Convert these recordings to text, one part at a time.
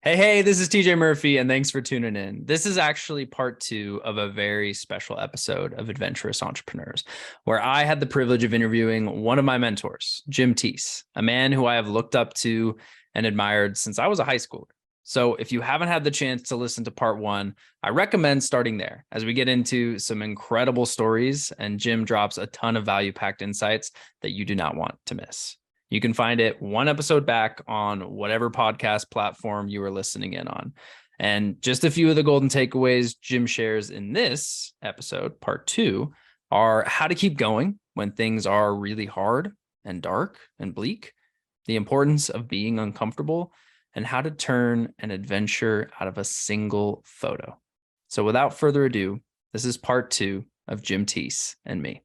Hey, this is TJ Murphy, and thanks for tuning in. This is actually part two of a very special episode of Adventurous Entrepreneurs, where I had the privilege of interviewing one of my mentors, Jim Teece, a man who I have looked up to and admired since I was a high schooler. So if you haven't had the chance to listen to part one, I recommend starting there as we get into some incredible stories and Jim drops a ton of value-packed insights that you do not want to miss. You can find it one episode back on whatever podcast platform you are listening in on. And just a few of the golden takeaways Jim shares in this episode, part two, are how to keep going when things are really hard and dark and bleak, the importance of being uncomfortable, and how to turn an adventure out of a single photo. So without further ado, this is part two of Jim Teece and me.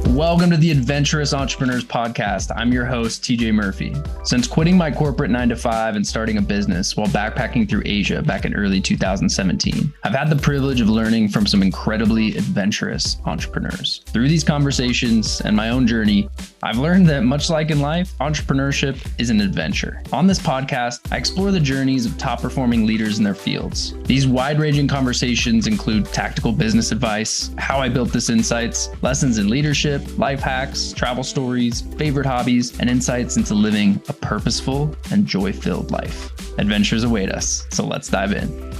Welcome to the Adventurous Entrepreneurs Podcast. I'm your host, TJ Murphy. Since quitting my corporate 9-to-5 and starting a business while backpacking through Asia back in early 2017, I've had the privilege of learning from some incredibly adventurous entrepreneurs. Through these conversations and my own journey, I've learned that much like in life, entrepreneurship is an adventure. On this podcast, I explore the journeys of top-performing leaders in their fields. These wide-ranging conversations include tactical business advice, how I built this insights, lessons in leadership, life hacks, travel stories, favorite hobbies, and insights into living a purposeful and joy-filled life. Adventures await us, so let's dive in.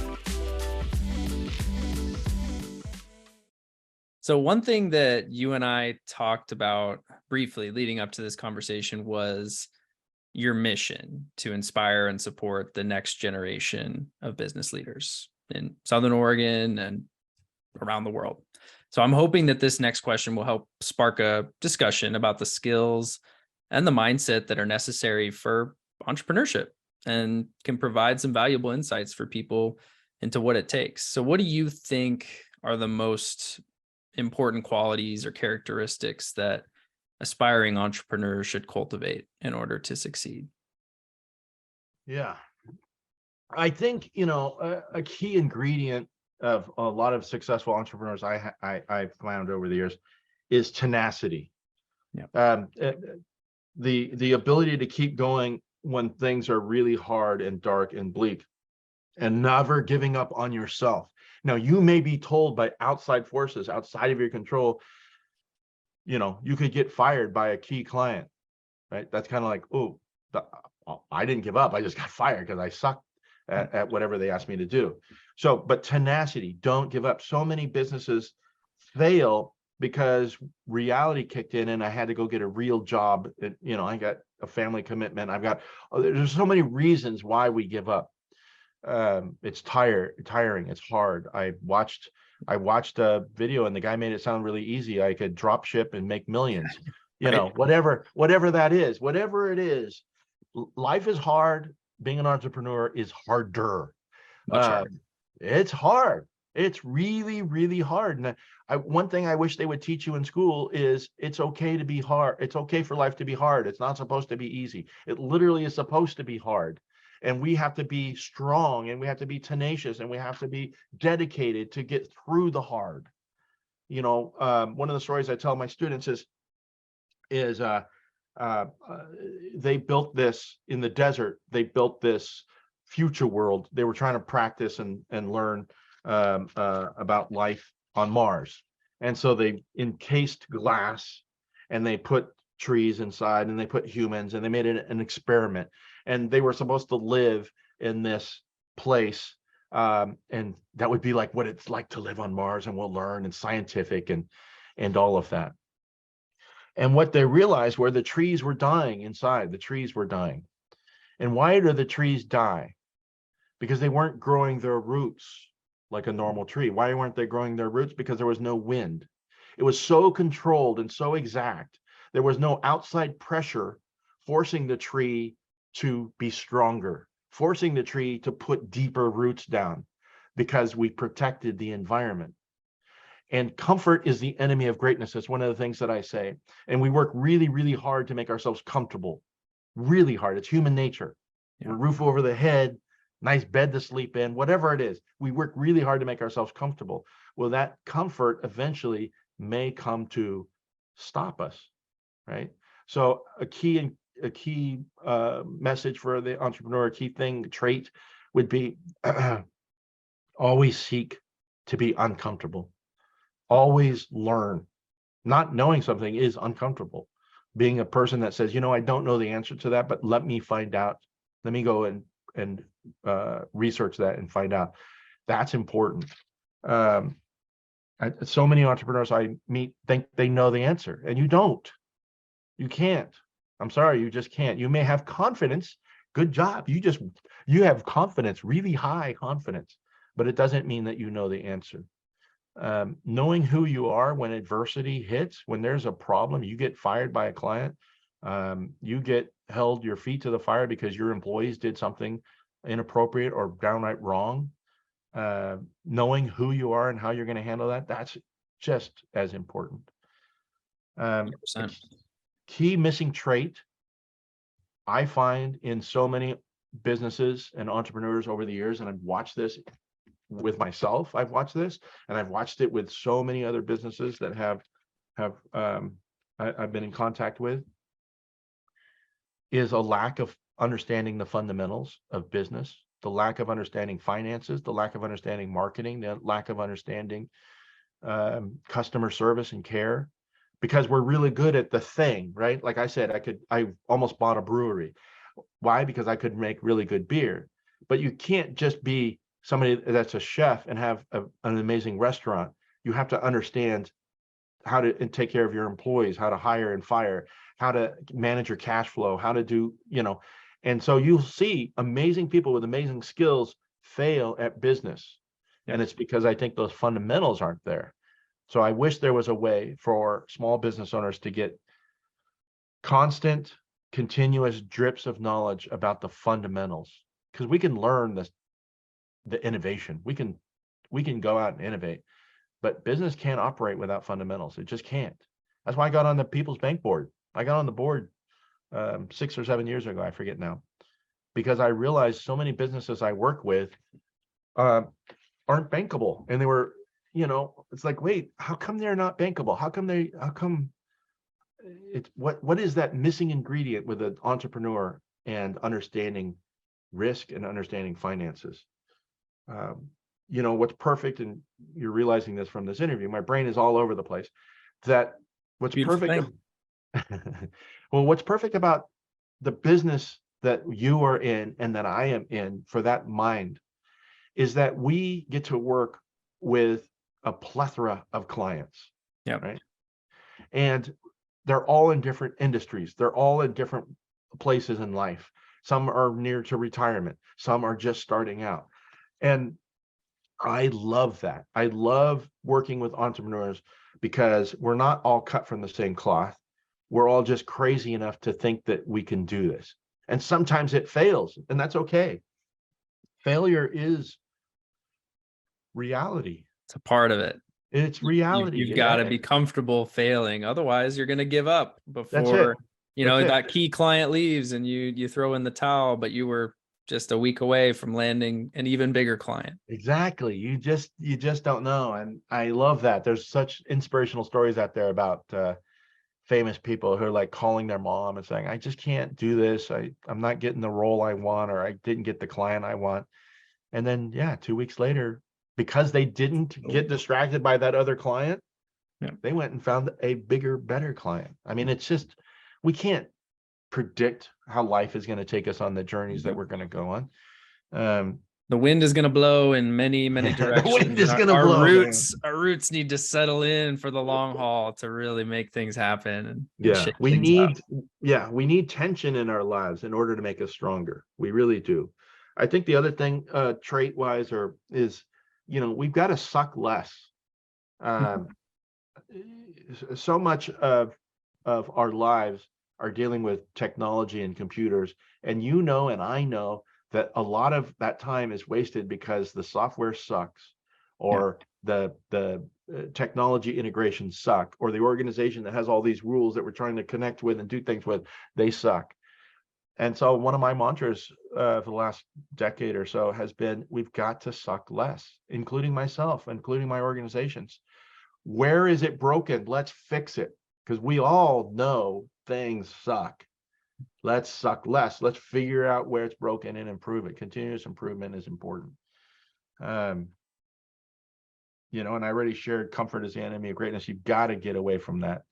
So one thing that you and I talked about briefly leading up to this conversation was your mission to inspire and support the next generation of business leaders in Southern Oregon and around the world. So I'm hoping that this next question will help spark a discussion about the skills and the mindset that are necessary for entrepreneurship and can provide some valuable insights for people into what it takes. So what do you think are the most important qualities or characteristics that aspiring entrepreneurs should cultivate in order to succeed? Yeah, I think, a key ingredient of a lot of successful entrepreneurs I've found over the years is tenacity. Yeah. The ability to keep going when things are really hard and dark and bleak, and never giving up on yourself. Now, you may be told by outside forces outside of your control, you could get fired by a key client, right? That's kind of like, I didn't give up. I just got fired because I sucked at whatever they asked me to do. So, but tenacity, don't give up. So many businesses fail because reality kicked in and I had to go get a real job. I got a family commitment. There's so many reasons why we give up. It's tiring. It's hard. I watched a video and the guy made it sound really easy. I could drop ship and make millions, Right. whatever that is, whatever it is. Life is hard. Being an entrepreneur is harder. Much harder. It's hard. It's really, really hard. And one thing I wish they would teach you in school is it's okay to be hard. It's okay for life to be hard. It's not supposed to be easy. It literally is supposed to be hard. And we have to be strong and we have to be tenacious and we have to be dedicated to get through the hard. One of the stories I tell my students is they built this in the desert. They built this future world. They were trying to practice and learn about life on Mars. And so they encased glass and they put trees inside and they put humans and they made an experiment. And they were supposed to live in this place. And that would be like what it's like to live on Mars, and we'll learn, and scientific and all of that. And what they realized were the trees were dying inside. The trees were dying. And why do the trees die? Because they weren't growing their roots like a normal tree. Why weren't they growing their roots? Because there was no wind. It was so controlled and so exact. There was no outside pressure forcing the tree to be stronger, forcing the tree to put deeper roots down, because we protected the environment. And comfort is the enemy of greatness. That's one of the things that I say. And we work really, really hard to make ourselves comfortable. Really hard. It's human nature. Yeah. A roof over the head, nice bed to sleep in, whatever it is. We work really hard to make ourselves comfortable. Well, that comfort eventually may come to stop us, right? So a key message for the entrepreneur, a key trait would be always seek to be uncomfortable. Always learn. Not knowing something is uncomfortable. Being a person that says, I don't know the answer to that, but let me find out. Let me go and research that and find out. That's important. So many entrepreneurs I meet think they know the answer, and you don't. You can't. I'm sorry, you just can't. You may have confidence. Good job. You have confidence, really high confidence, but it doesn't mean that you know the answer. Knowing who you are when adversity hits, when there's a problem, you get fired by a client, you get held your feet to the fire because your employees did something inappropriate or downright wrong. Knowing who you are and how you're going to handle that, that's just as important. A 100%. key missing trait I find in so many businesses and entrepreneurs over the years, and I've watched this with myself, I've watched this, and I've watched it with so many other businesses that I've been in contact with, is a lack of understanding the fundamentals of business, the lack of understanding finances, the lack of understanding marketing, the lack of understanding customer service and care, because we're really good at the thing, right? Like I said, I almost bought a brewery. Why? Because I could make really good beer. But you can't just be somebody that's a chef and have an amazing restaurant. You have to understand how to take care of your employees, how to hire and fire, how to manage your cash flow, how to do, and so you'll see amazing people with amazing skills fail at business. Yep. And it's because I think those fundamentals aren't there. So I wish there was a way for small business owners to get constant, continuous drips of knowledge about the fundamentals, because we can learn the innovation. We can go out and innovate, but business can't operate without fundamentals. It just can't. That's why I got on the People's Bank board. I got on the board 6 or 7 years ago. I forget now, because I realized so many businesses I work with aren't bankable, and they were, it's like, wait, how come they're not bankable? How come it's what is that missing ingredient with an entrepreneur and understanding risk and understanding finances? What's perfect, and you're realizing this from this interview, my brain is all over the place, that what's Beautiful perfect well, what's perfect about the business that you are in and that I am in, for that mind, is that we get to work with a plethora of clients. Yeah. Right. And they're all in different industries. They're all in different places in life. Some are near to retirement. Some are just starting out. And I love that. I love working with entrepreneurs because we're not all cut from the same cloth. We're all just crazy enough to think that we can do this. And sometimes it fails, and that's okay. Failure is reality. It's a part of it. It's reality. You've got to be comfortable failing. Otherwise, you're going to give up before, that key client leaves and you throw in the towel, but you were just a week away from landing an even bigger client. Exactly. You just don't know. And I love that. There's such inspirational stories out there about famous people who are like calling their mom and saying, I just can't do this. I'm not getting the role I want, or I didn't get the client I want. And then, 2 weeks later, because they didn't get distracted by that other client, they went and found a bigger, better client. I mean, it's just, we can't predict how life is going to take us on the journeys that we're going to go on. The wind is going to blow in many, many directions. The wind is going to blow. Our roots need to settle in for the long haul to really make things happen. We need tension in our lives in order to make us stronger. We really do. I think the other thing, trait wise, is, we've got to suck less. So much of our lives are dealing with technology and computers, and and I know that a lot of that time is wasted because the software sucks, or the technology integrations suck, or the organization that has all these rules that we're trying to connect with and do things with, they suck. And so one of my mantras for the last decade or so has been, we've got to suck less, including myself, including my organizations. Where is it broken? Let's fix it. because we all know things suck. Let's suck less. Let's figure out where it's broken and improve it. Continuous improvement is important. And I already shared comfort is the enemy of greatness. You've got to get away from that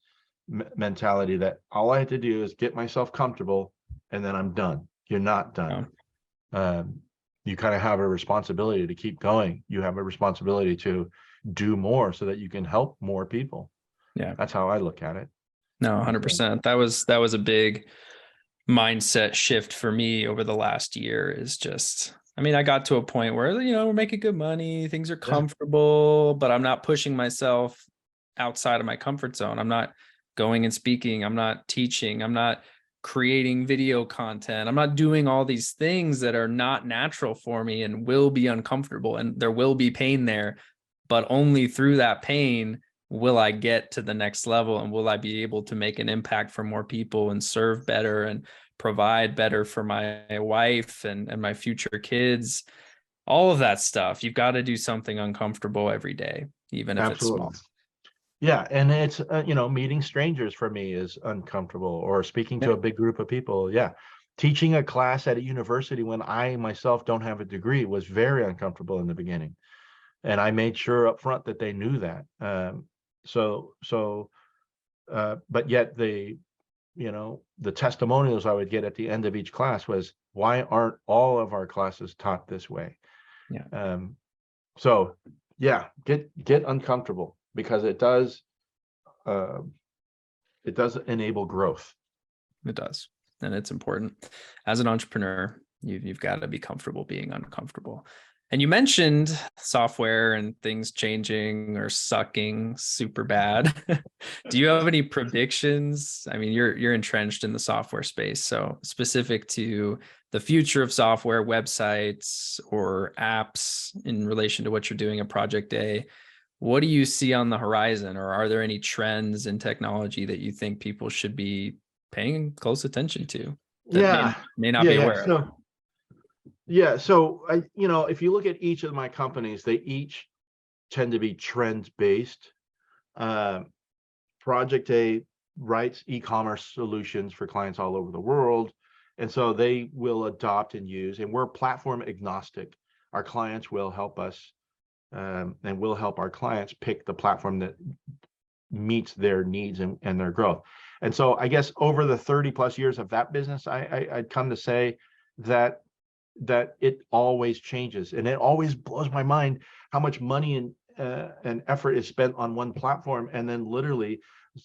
mentality that all I have to do is get myself comfortable and then I'm done. You're not done. You kind of have a responsibility to keep going. You have a responsibility to do more so that you can help more people. Yeah. That's how I look at it. No, 100%. That was a big mindset shift for me over the last year. Is just, I got to a point where, we're making good money, things are comfortable, but I'm not pushing myself outside of my comfort zone. I'm not going and speaking. I'm not teaching. I'm not creating video content. I'm not doing all these things that are not natural for me and will be uncomfortable, and there will be pain there, but only through that pain will I get to the next level, and will I be able to make an impact for more people and serve better and provide better for my wife and my future kids. All of that stuff. You've got to do something uncomfortable every day, even if it's small. Yeah. And it's, meeting strangers for me is uncomfortable, or speaking to a big group of people. Yeah. Teaching a class at a university when I myself don't have a degree was very uncomfortable in the beginning. And I made sure up front that they knew that. But yet the testimonials I would get at the end of each class was, why aren't all of our classes taught this way? Yeah. So yeah, get uncomfortable, because it does enable growth. It does. And it's important. As an entrepreneur, you've got to be comfortable being uncomfortable. And you mentioned software and things changing or sucking super bad. Do you have any predictions? You're entrenched in the software space. So specific to the future of software, websites or apps in relation to what you're doing at Project A, what do you see on the horizon? Or are there any trends in technology that you think people should be paying close attention to that may not be aware of? So if you look at each of my companies, they each tend to be trend based. Project A writes e-commerce solutions for clients all over the world, and so they will adopt and use, and we're platform agnostic. Our clients will help us, and we'll help our clients pick the platform that meets their needs and their growth. And so I guess over the 30 plus years of that business, I'd come to say that it always changes, and it always blows my mind how much money and effort is spent on one platform, and then literally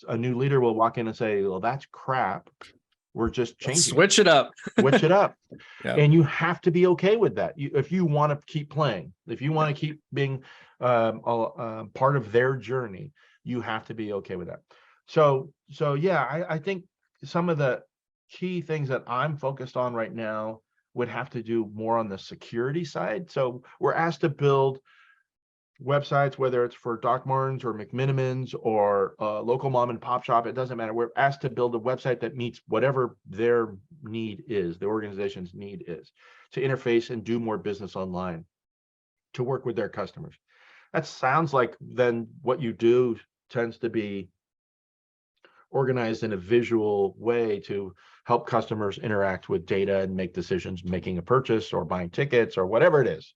a new leader will walk in and say, well, that's crap, we're just changing switch it up. And you have to be okay with that. If you want to keep playing, if you want to keep being part of their journey, you have to be okay with that. So yeah, I think some of the key things that I'm focused on right now would have to do more on the security side. So we're asked to build websites, whether it's for Doc Martens or McMinimans or local mom and pop shop, it doesn't matter. We're asked to build a website that meets whatever their need is, the organization's need is, to interface and do more business online, to work with their customers. That sounds like then what you do tends to be organized in a visual way to help customers interact with data and make decisions, making a purchase or buying tickets or whatever it is.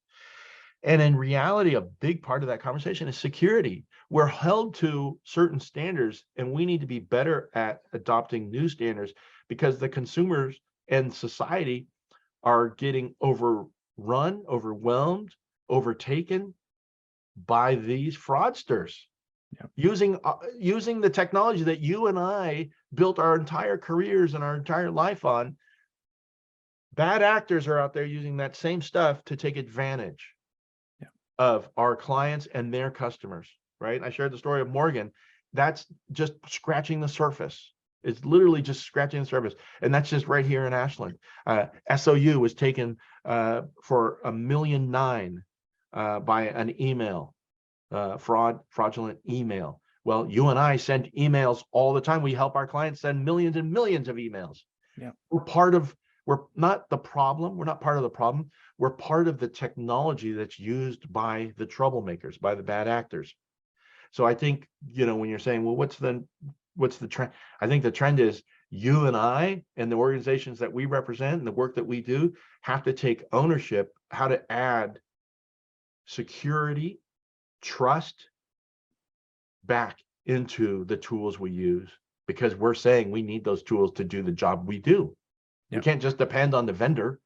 And in reality, a big part of that conversation is security. We're held to certain standards, and we need to be better at adopting new standards, because the consumers and society are getting overrun, overwhelmed, overtaken by these fraudsters. Using the technology that you and I built our entire careers and our entire life on. Bad actors are out there using that same stuff to take advantage of our clients and their customers, right? I shared the story of Morgan. That's just scratching the surface. It's literally just scratching the surface. And that's just right here in Ashland. SOU was taken for $1.9 million by an email. Fraudulent email. Well, you and I send emails all the time. We help our clients send millions and millions of emails. We're not the problem. We're not part of the problem. We're part of the technology that's used by the troublemakers, by the bad actors. So I think, when you're saying, well, what's the what's the trend? I think the trend is you and I and the organizations that we represent and the work that we do have to take ownership, how to add security, trust back into the tools we use, because we're saying we need those tools to do the job we do. We can't just depend on the vendor.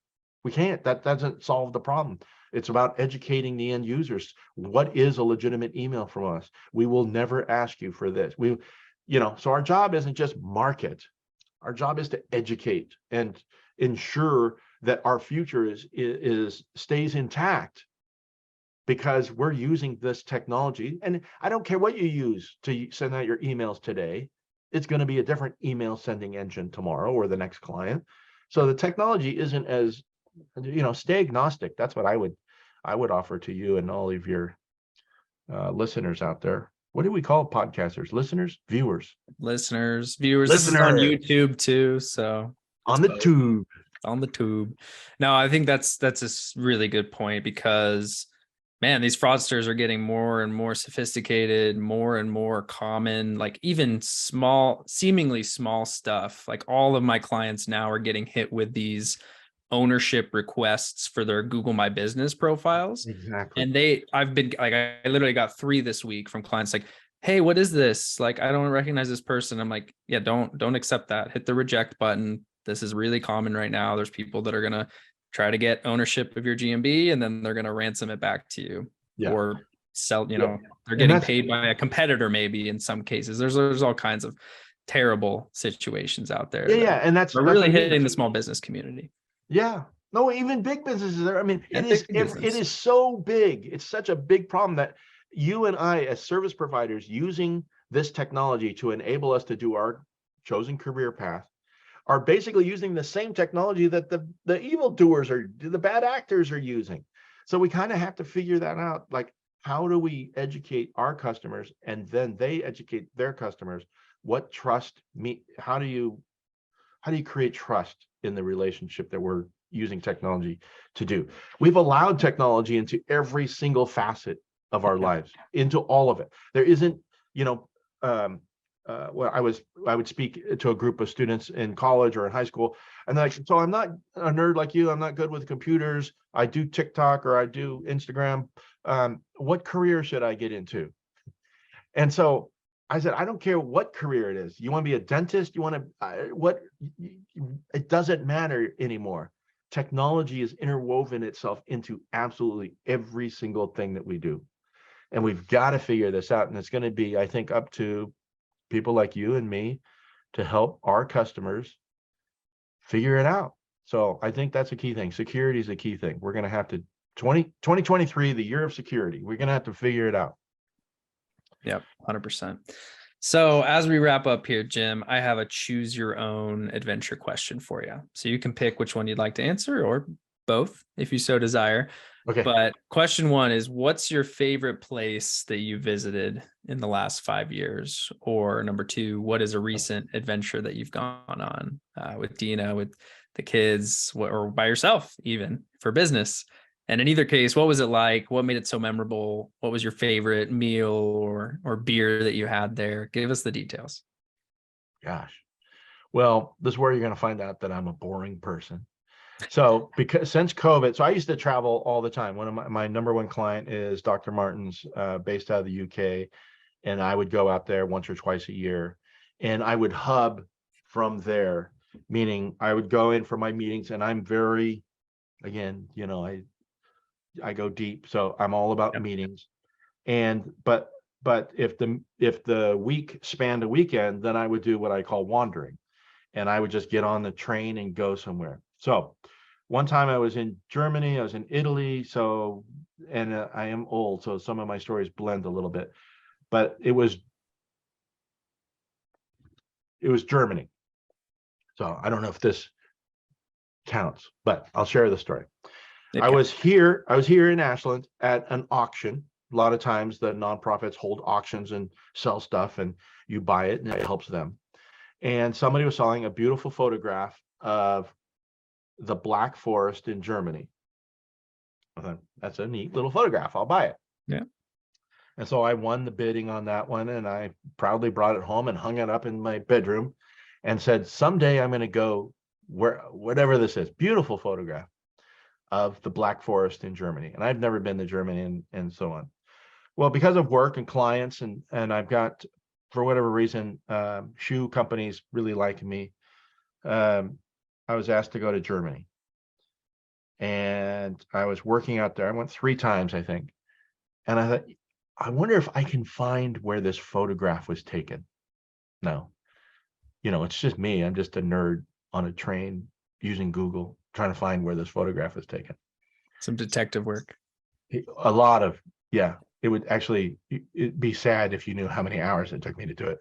We can't. That doesn't solve the problem. It's about educating the end users. What is a legitimate email from us? We will never ask you for this. So our job isn't just market. Our job is to educate and ensure that our future stays intact, because we're using this technology. And I don't care what you use to send out your emails today. It's going to be a different email sending engine tomorrow or the next client. So the technology isn't as, stay agnostic. That's what I would offer to you and all of your listeners out there. What do we call podcasters? Listeners, viewers, viewers. This is on YouTube too, so on the tube. On the tube. No, I think that's a really good point, because man, these fraudsters are getting more and more sophisticated, more and more common, like even seemingly small stuff. Like all of my clients now are getting hit with these ownership requests for their Google My Business profiles. Exactly. And I literally got 3 this week from clients like, hey, what is this? Like, I don't recognize this person. I'm like, yeah, don't accept that. Hit the reject button. This is really common right now. There's people that are going to try to get ownership of your GMB, and then they're going to ransom it back to you, or sell, they're getting paid by a competitor. Maybe in some cases, there's all kinds of terrible situations out there. And that's really hitting the small business community. Yeah, no, even big businesses there. I mean, it is so big. It's such a big problem that you and I, as service providers, using this technology to enable us to do our chosen career path, are basically using the same technology that the evildoers or the bad actors are using. So we kind of have to figure that out. Like, how do we educate our customers, and then they educate their customers? What trust how do you create trust in the relationship that we're using technology to do? We've allowed technology into every single facet of our lives, into all of it. There isn't, well, I would speak to a group of students in college or in high school, and they're like, so I'm not a nerd like you. I'm not good with computers. I do TikTok or I do Instagram. What career should I get into? And so I said, I don't care what career it is. You want to be a dentist? You want to, it doesn't matter anymore. Technology has interwoven itself into absolutely every single thing that we do. And we've got to figure this out. And it's going to be, I think, up to people like you and me to help our customers figure it out. So I think that's a key thing. Security is a key thing. We're going to have to, 2023, the year of security, we're going to have to figure it out. Yep, 100%. So as we wrap up here, Jim, I have a choose your own adventure question for you. So you can pick which one you'd like to answer, or both if you so desire. Okay. But question 1 is, what's your favorite place that you visited in the last 5 years? Or number 2, what is a recent adventure that you've gone on with Dina, with the kids, or by yourself, even for business? And in either case, what was it like? What made it so memorable? What was your favorite meal or beer that you had there? Give us the details. Gosh. Well, this is where you're going to find out that I'm a boring person. So since COVID, so I used to travel all the time. One of my number one client is Dr. Martin's, based out of the UK. And I would go out there once or twice a year, and I would hub from there, meaning I would go in for my meetings, and I'm very, again, I go deep. So I'm all about meetings. But if the week spanned a weekend, then I would do what I call wandering, and I would just get on the train and go somewhere. So one time I was in Germany, I was in Italy. So, and I am old, so some of my stories blend a little bit, but it was Germany. So I don't know if this counts, but I'll share the story. I was here in Ashland at an auction. A lot of times the nonprofits hold auctions and sell stuff, and you buy it and it helps them. And somebody was selling a beautiful photograph of the Black Forest in Germany. I thought, that's a neat little photograph. I'll buy it. Yeah. And so I won the bidding on that one, and I proudly brought it home and hung it up in my bedroom and said, someday I'm going to go whatever this is. Beautiful photograph of the Black Forest in Germany. And I've never been to Germany and so on. Well, because of work and clients, and I've got, for whatever reason, shoe companies really like me. I was asked to go to Germany, and I was working out there. I went 3 times, I think. And I thought, I wonder if I can find where this photograph was taken. No, it's just me. I'm just a nerd on a train using Google, trying to find where this photograph was taken. Some detective work. A lot of, yeah. It would actually, it'd be sad if you knew how many hours it took me to do it.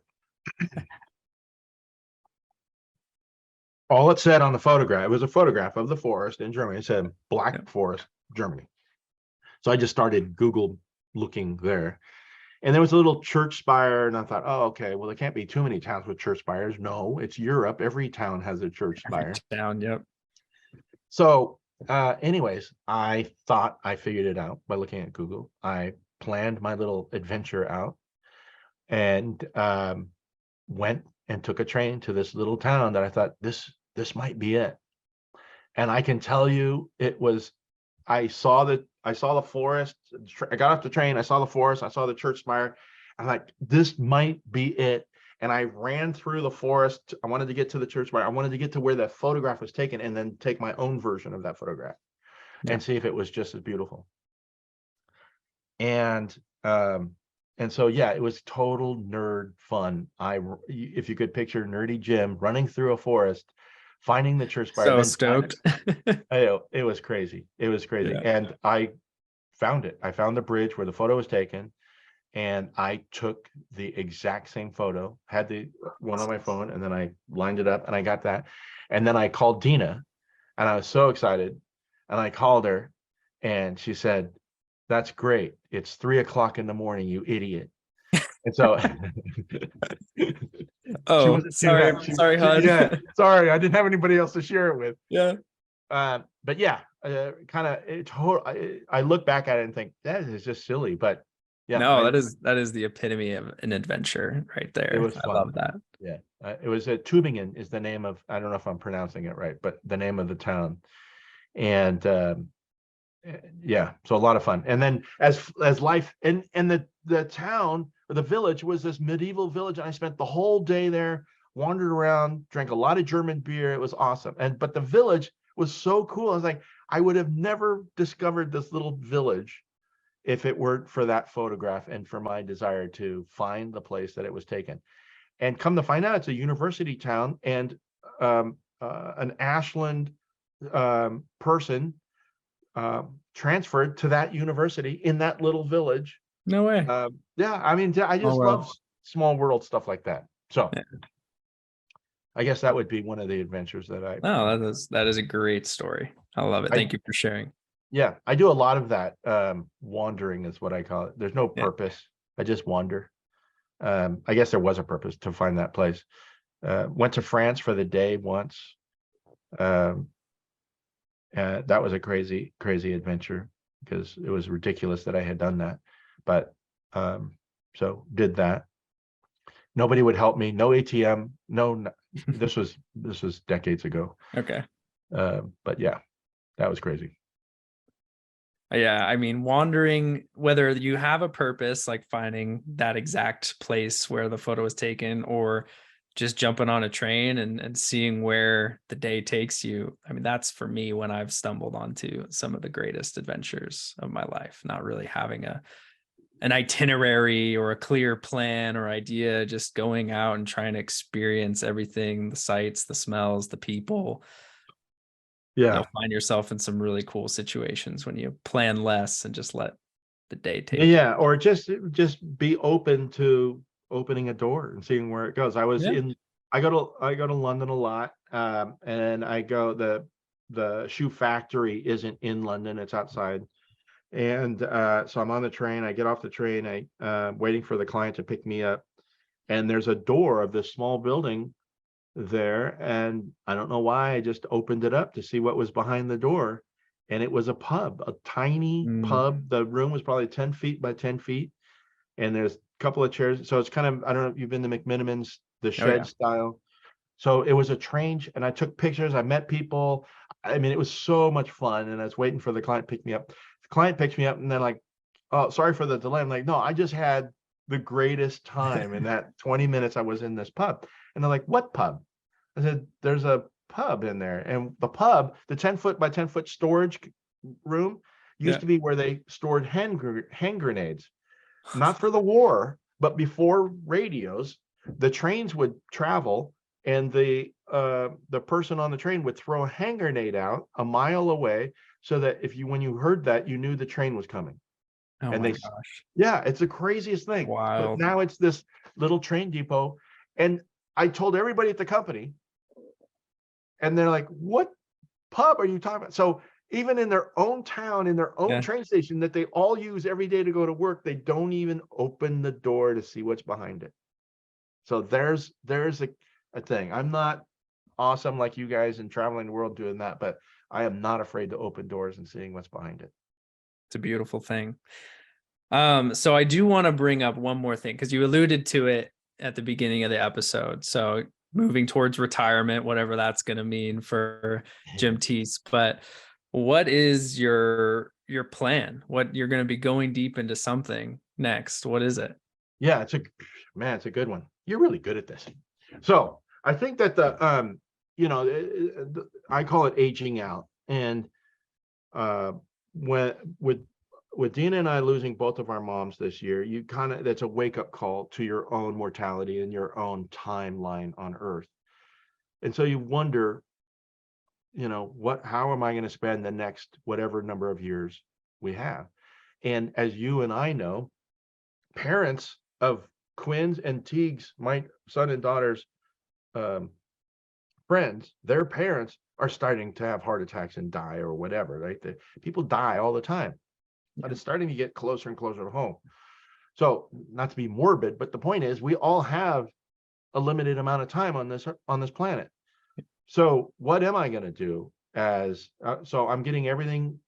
All it said on the photograph, it was a photograph of the forest in Germany. It said Black Forest, Germany. So I just started Google looking there. And there was a little church spire, and I thought, oh, okay, well, there can't be too many towns with church spires. No, it's Europe. Every town has a church spire. Down, yep. So anyways, I thought I figured it out by looking at Google. I planned my little adventure out and went and took a train to this little town that I thought this might be it. And I can tell you, it was, I saw the forest. I got off the train. I saw the forest. I saw the church spire. I'm like, this might be it. And I ran through the forest. I wanted to get to the church spire. I wanted to get to where that photograph was taken and then take my own version of that photograph and see if it was just as beautiful. And so, yeah, it was total nerd fun. If you could picture nerdy Jim running through a forest, finding the church spire. So stoked. It was crazy. It was crazy. Yeah. And I found it. I found the bridge where the photo was taken, and I took the exact same photo, had the one on my phone, and then I lined it up and I got that. And then I called Dina, and I was so excited. And I called her, and she said, "That's great. It's 3:00 in the morning, you idiot." And so oh, sorry, hon. Yeah, sorry, I didn't have anybody else to share it with. Yeah. But yeah, I look back at it and think that is just silly, but yeah. No, that is the epitome of an adventure right there. It was fun. I love that. Yeah, it was Tübingen is the name of, I don't know if I'm pronouncing it right, but the name of the town. And yeah, so a lot of fun. And then as life and the town or the village was this medieval village, and I spent the whole day there, wandered around, drank a lot of German beer. It was awesome. But the village was so cool. I was like, I would have never discovered this little village if it weren't for that photograph and for my desire to find the place that it was taken. And come to find out, it's a university town, and an Ashland person transferred to that university in that little village. No way. Yeah, I mean, I just love small world stuff like that. So yeah. I guess that would be one of the adventures that I. Oh, that is a great story. I love it. Thank you for sharing. Yeah, I do a lot of that. Wandering is what I call it. There's no purpose. I just wander. I guess there was a purpose to find that place. Went to France for the day once. That was a crazy adventure because it was ridiculous that I had done that. But so did that. Nobody would help me. No ATM. No, this was decades ago. Okay. But yeah, that was crazy. Yeah, I mean, wandering, whether you have a purpose, like finding that exact place where the photo was taken, or just jumping on a train and seeing where the day takes you. I mean, that's for me when I've stumbled onto some of the greatest adventures of my life, not really having an itinerary or a clear plan or idea, just going out and trying to experience everything, the sights, the smells, the people. Yeah. You'll find yourself in some really cool situations when you plan less and just let the day take. Yeah. Or just be open to opening a door and seeing where it goes. I go to London a lot. And I go, the shoe factory isn't in London, it's outside. And so I'm on the train, I get off the train, waiting for the client to pick me up. And there's a door of this small building there, and I don't know why, I just opened it up to see what was behind the door, and it was a pub, a tiny pub. The room was probably 10 feet by 10 feet, and there's a couple of chairs. So it's kind of, I don't know if you've been to McMinimans, the Oh yeah. shed style. So it was a train, and I took pictures. I met people. I mean, it was so much fun. And I was waiting for the client to pick me up. The client picks me up, and then like, oh, sorry for the delay. I'm like, no, I just had the greatest time in that 20 minutes I was in this pub. And they're like, what pub? I said, there's a pub in there. And the pub, the 10-foot by 10-foot storage room used Yeah. to be where they stored hand grenades, not for the war, but before radios. The trains would travel, and the person on the train would throw a hand grenade out a mile away, so that when you heard that, you knew the train was coming. Oh And my gosh. yeah, it's the craziest thing. But Wild. now it's this little train depot. And I told everybody at the company, and they're like, what pub are you talking about? So even in their own town, in their own Yeah. train station that they all use every day to go to work, they don't even open the door to see what's behind it. So there's a thing. I'm not awesome like you guys and traveling the world doing that, but I am not afraid to open doors and seeing what's behind it. It's a beautiful thing. So I do want to bring up one more thing, because you alluded to it at the beginning of the episode. So moving towards retirement, whatever that's going to mean for Jim Teece. But what is your plan? What you're going to be going deep into something next? What is it? Yeah, it's a good one. You're really good at this. So I think that I call it aging out. And when with Dina and I losing both of our moms this year, that's a wake up call to your own mortality and your own timeline on Earth. And so you wonder, how am I going to spend the next whatever number of years we have? And as you and I know, parents of Quinn's and Teague's, my son and daughter's friends, their parents are starting to have heart attacks and die or whatever, right? People die all the time, but it's starting to get closer and closer to home. So not to be morbid, but the point is we all have a limited amount of time on this planet. So what am I going to do so I'm getting everything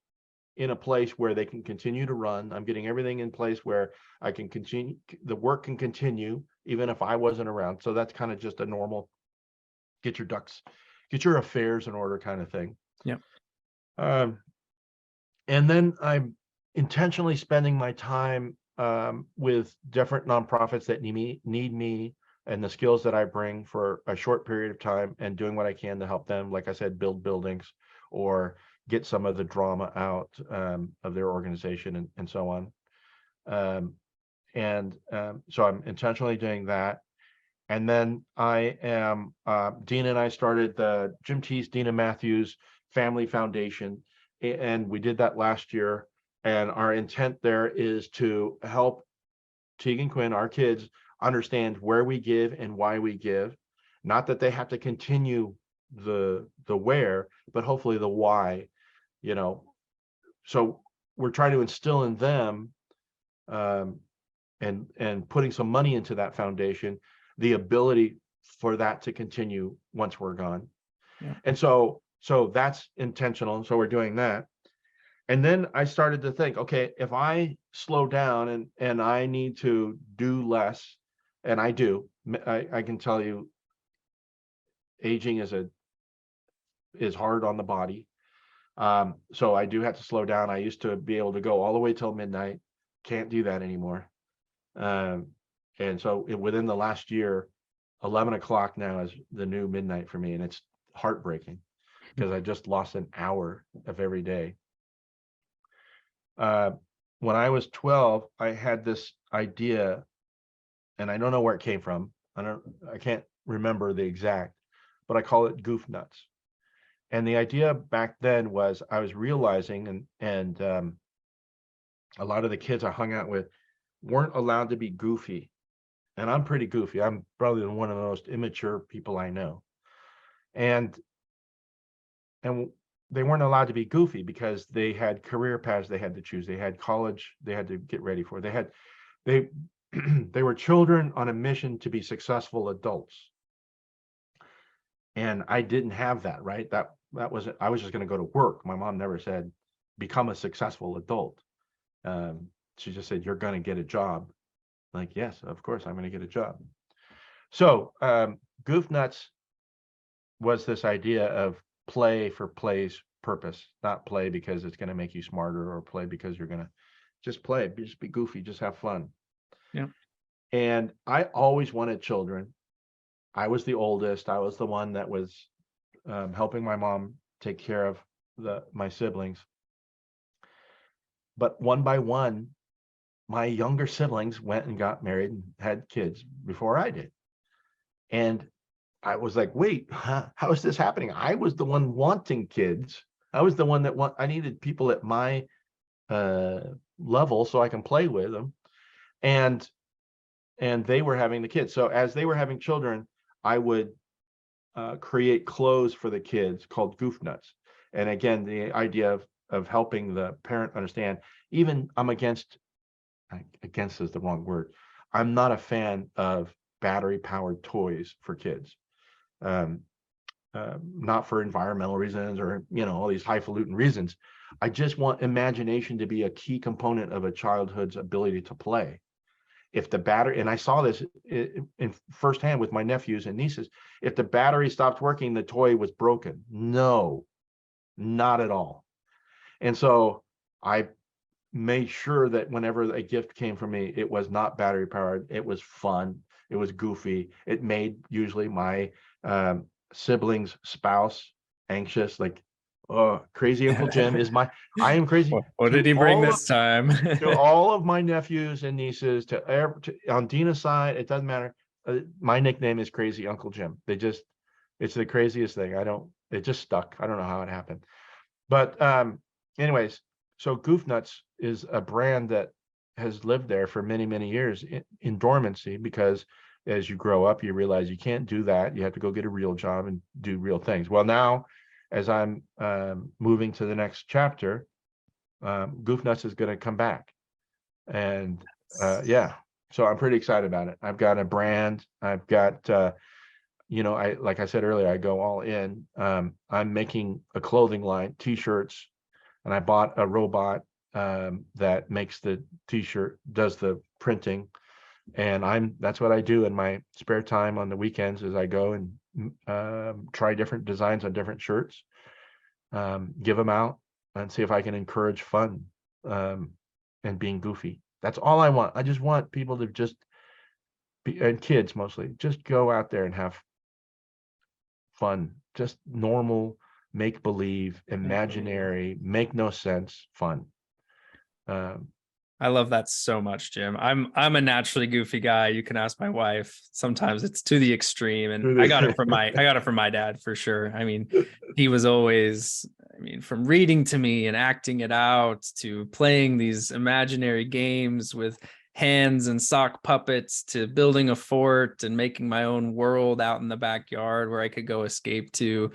in a place where they can continue to run. I'm getting everything in place where I can continue, the work can continue even if I wasn't around. So that's kind of just a normal get your affairs in order kind of thing. Yeah. And then I'm intentionally spending my time with different nonprofits that need me and the skills that I bring for a short period of time, and doing what I can to help them, like I said, build buildings or get some of the drama out of their organization and so on. So I'm intentionally doing that. And then I am, Dina and I started the Jim Teece, Dina Matthews Family Foundation, and we did that last year. And our intent there is to help Teague and Quinn, our kids, understand where we give and why we give. Not that they have to continue the where, but hopefully the why, So we're trying to instill in them, and putting some money into that foundation, the ability for that to continue once we're gone. Yeah. And so that's intentional. So we're doing that. And then I started to think, okay, if I slow down and I need to do less, and I do, I can tell you, aging is hard on the body. So I do have to slow down. I used to be able to go all the way till midnight. Can't do that anymore. And so within the last year, 11 o'clock now is the new midnight for me. And it's heartbreaking because I just lost an hour of every day. When I was 12, I had this idea, and I don't know where it came from. I can't remember the exact, but I call it goof nuts. And the idea back then was I was realizing, and a lot of the kids I hung out with weren't allowed to be goofy. And I'm pretty goofy. I'm probably one of the most immature people I know. And they weren't allowed to be goofy because they had career paths they had to choose. They had college they had to get ready for. They they were children on a mission to be successful adults. And I didn't have that, right? That wasn't, I was just going to go to work. My mom never said, become a successful adult. She just said, you're going to get a job Like, yes, of course, I'm going to get a job. So Goof Nuts was this idea of play for play's purpose, not play because it's going to make you smarter, or play because you're going to just play, just be goofy, just have fun. Yeah. And I always wanted children. I was the oldest. I was the one that was helping my mom take care of my siblings. But one by one, my younger siblings went and got married and had kids before I did. And I was like, wait, how is this happening? I was the one wanting kids. I was the one that I needed people at my level so I can play with them. And they were having the kids. So as they were having children, I would create clothes for the kids called Goof Nuts. And again, the idea of helping the parent understand, even I'm against is the wrong word. I'm not a fan of battery powered toys for kids. Not for environmental reasons or, all these highfalutin reasons. I just want imagination to be a key component of a childhood's ability to play. If the battery, and I saw this in firsthand with my nephews and nieces, if the battery stopped working, the toy was broken. No, not at all. And so I made sure that whenever a gift came from me, it was not battery powered. It was fun. It was goofy. It made usually my sibling's spouse anxious, like, oh, crazy Uncle Jim is I am crazy. What did he bring this time? To all of my nephews and nieces, on Dina's side, it doesn't matter. My nickname is Crazy Uncle Jim. It's the craziest thing. It just stuck. I don't know how it happened. But anyways, so Goof Nuts is a brand that has lived there for many, many years in dormancy, because as you grow up, you realize you can't do that. You have to go get a real job and do real things. Well, now, as I'm moving to the next chapter, Goof Nuts is going to come back. And yeah, so I'm pretty excited about it. I've got a brand. I've got, like I said earlier, I go all in. I'm making a clothing line, t-shirts, and I bought a robot that makes the t-shirt, does the printing. And that's what I do in my spare time on the weekends, is I go and try different designs on different shirts, give them out, and see if I can encourage fun and being goofy. That's all I want. I just want people to just be, and kids mostly, just go out there and have fun, just normal, make believe, imaginary, make no sense fun. I love that so much, Jim. I'm a naturally goofy guy. You can ask my wife. Sometimes it's to the extreme, and I got it from my dad for sure. I mean, he was always, from reading to me and acting it out to playing these imaginary games with hands and sock puppets to building a fort and making my own world out in the backyard where I could go escape to,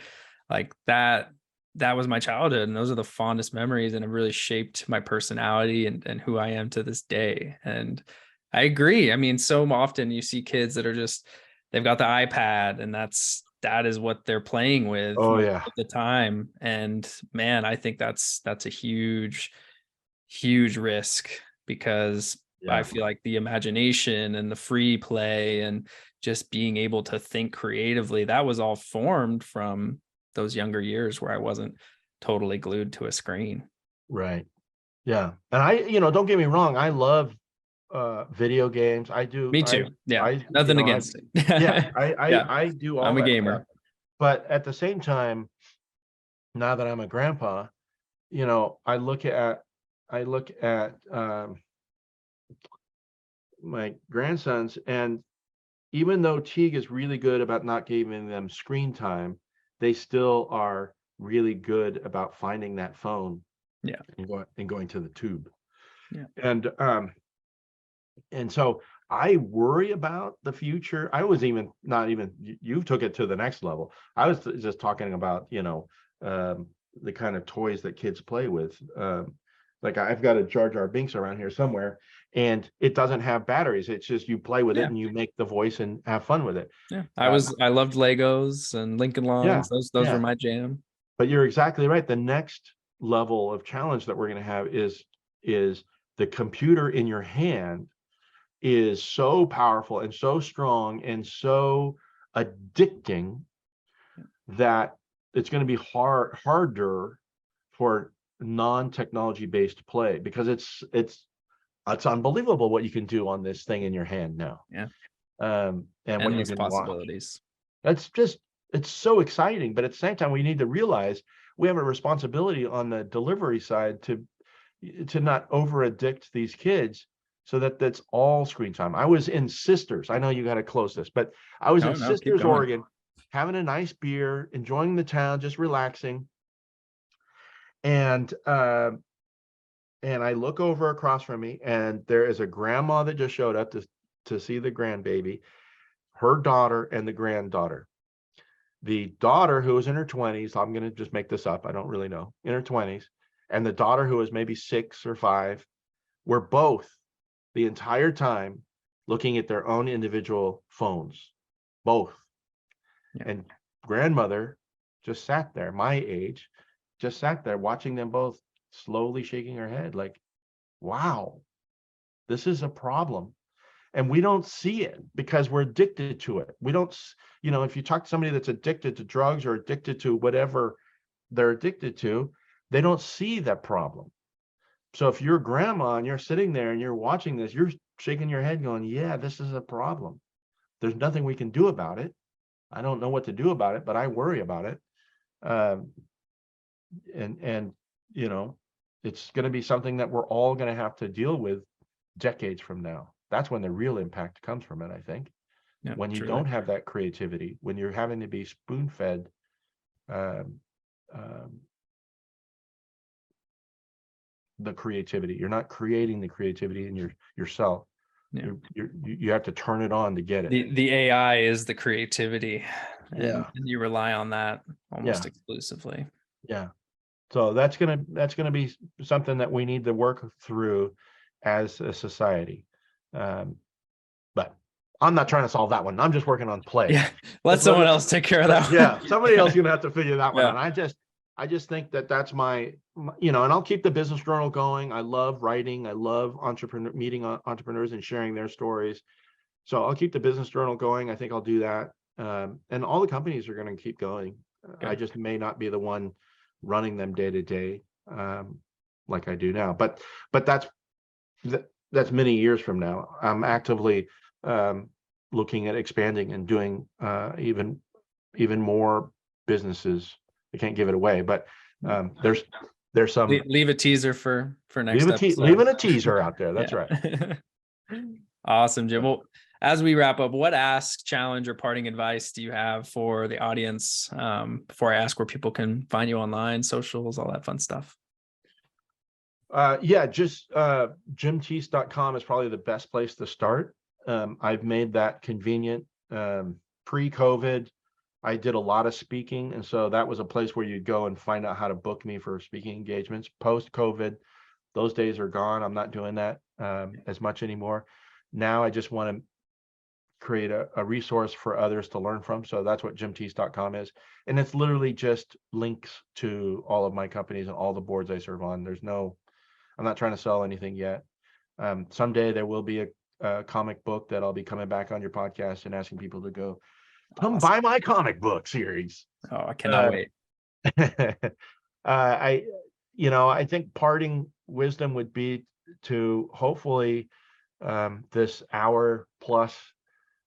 like that. That was my childhood, and those are the fondest memories, and it really shaped my personality and who I am to this day. And I agree. So often you see kids that are just, they've got the iPad, and that is what they're playing with most of the time. And man, I think that's a huge risk, because I feel like the imagination and the free play and just being able to think creatively, that was all formed from those younger years where I wasn't totally glued to a screen. Right. Yeah. And I, don't get me wrong, I love video games. I do. Me too. Nothing against it. Yeah. I do all I'm a gamer. stuff. But at the same time, now that I'm a grandpa, I look at my grandsons, and even though Teague is really good about not giving them screen time, they still are really good about finding that phone, and going to the tube. And so I worry about the future. I was you took it to the next level. I was just talking about the kind of toys that kids play with. Like I've got a Jar Jar Binks around here somewhere, and it doesn't have batteries. It's just you play with it and you make the voice and have fun with it. Yeah, I loved Legos and Lincoln Logs. Those were my jam. But you're exactly right. The next level of challenge that we're going to have is the computer in your hand is so powerful and so strong and so addicting that it's going to be harder for non-technology based play, because it's unbelievable what you can do on this thing in your hand now. Yeah. And what you Endless can watch. possibilities. That's just, it's so exciting. But at the same time, we need to realize we have a responsibility on the delivery side to not over addict these kids, so that that's all screen time. I was in Sisters. I know you got to close this, but I was in No, keep Sisters, going. Oregon, having a nice beer, enjoying the town, just relaxing. And I look over across from me, and there is a grandma that just showed up to see the grandbaby, her daughter and the granddaughter. The daughter, who was in her 20s, I'm going to just make this up, I don't really know, in her 20s, and the daughter, who was maybe 6 or 5, were both the entire time looking at their own individual phones, both. Yeah. And grandmother just sat there, my age, just sat there watching them both, slowly shaking her head like, wow, this is a problem. And we don't see it because we're addicted to it. We don't, if you talk to somebody that's addicted to drugs or addicted to whatever they're addicted to, they don't see that problem. So if you're grandma and you're sitting there and you're watching this, you're shaking your head going, yeah, this is a problem. There's nothing we can do about it. I don't know what to do about it, but I worry about it. And it's going to be something that we're all going to have to deal with decades from now. That's when the real impact comes from it, I think. Yeah, when you truly. don't have that creativity, when you're having to be spoon-fed the creativity, you're not creating the creativity in yourself. Yeah. You have to turn it on to get it. The AI is the creativity, and you rely on that almost exclusively. Yeah. So that's gonna be something that we need to work through as a society. But I'm not trying to solve that one. I'm just working on play. Yeah, let someone else take care of that one. Yeah, somebody else is gonna have to figure that one out. I just think that that's my, and I'll keep the business journal going. I love writing. I love meeting entrepreneurs and sharing their stories. So I'll keep the business journal going. I think I'll do that. And all the companies are going to keep going. Good. I just may not be the one running them day to day, like I do now. But that's many years from now. I'm actively looking at expanding and doing even more businesses. I can't give it away, but there's some leave a teaser for next episode. Leaving a teaser out there. That's right. Awesome, Jim. Well, as we wrap up, what ask, challenge, or parting advice do you have for the audience before I ask where people can find you online, socials, all that fun stuff? Just jimteece.com is probably the best place to start. I've made that convenient. Pre-COVID, I did a lot of speaking, and so that was a place where you'd go and find out how to book me for speaking engagements. Post-COVID, those days are gone. I'm not doing that as much anymore. Now I just want to create a resource for others to learn from. So that's what jimteece.com is. And it's literally just links to all of my companies and all the boards I serve on. I'm not trying to sell anything yet. Someday there will be a comic book that I'll be coming back on your podcast and asking people to go, come buy my comic book series. Oh, I cannot wait. I think parting wisdom would be to hopefully this hour plus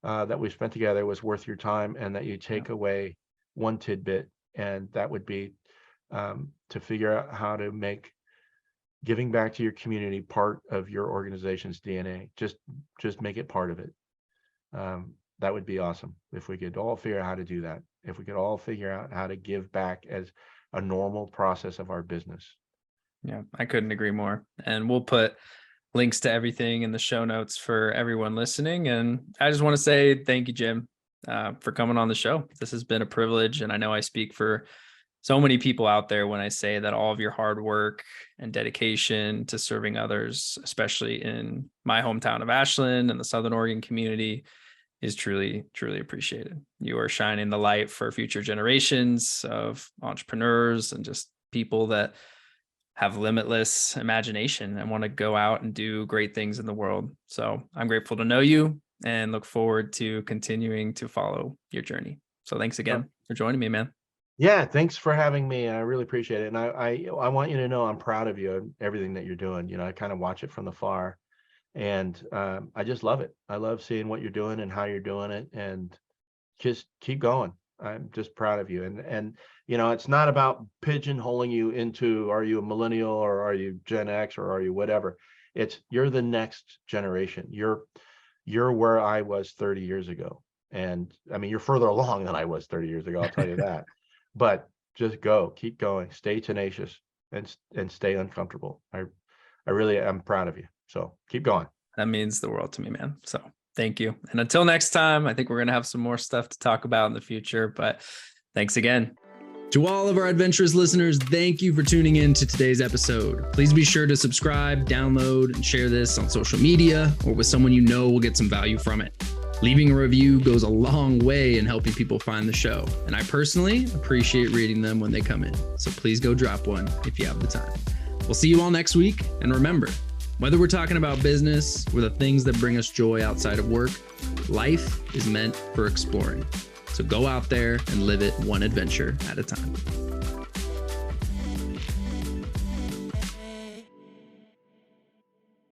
that we spent together was worth your time, and that you take away one tidbit, and that would be to figure out how to make giving back to your community part of your organization's DNA. Just make it part of it. That would be awesome if we could all figure out how to do that. If we could all figure out how to give back as a normal process of our business. Yeah, I couldn't agree more. And we'll put links to everything in the show notes for everyone listening. And I just want to say thank you, Jim, for coming on the show. This has been a privilege. And I know I speak for so many people out there when I say that all of your hard work and dedication to serving others, especially in my hometown of Ashland and the Southern Oregon community, is truly, truly appreciated. You are shining the light for future generations of entrepreneurs and just people that have limitless imagination and want to go out and do great things in the world. So I'm grateful to know you and look forward to continuing to follow your journey. So thanks again for joining me, man. Yeah, thanks for having me. I really appreciate it. And I want you to know I'm proud of you and everything that you're doing. You know, I kind of watch it from afar, and I just love it. I love seeing what you're doing and how you're doing it, and just keep going. I'm just proud of you. And you know, it's not about pigeonholing you into, are you a millennial or are you Gen X or are you whatever? It's, you're the next generation. You're where I was 30 years ago. And I mean, you're further along than I was 30 years ago, I'll tell you that. But just go, keep going, stay tenacious, and stay uncomfortable. I really am proud of you. So keep going. That means the world to me, man. So thank you. And until next time, I think we're going to have some more stuff to talk about in the future, but thanks again. To all of our Adventurous listeners, thank you for tuning in to today's episode. Please be sure to subscribe, download, and share this on social media or with someone you know will get some value from it. Leaving a review goes a long way in helping people find the show, and I personally appreciate reading them when they come in. So please go drop one if you have the time. We'll see you all next week, and remember, whether we're talking about business or the things that bring us joy outside of work, life is meant for exploring. So go out there and live it one adventure at a time.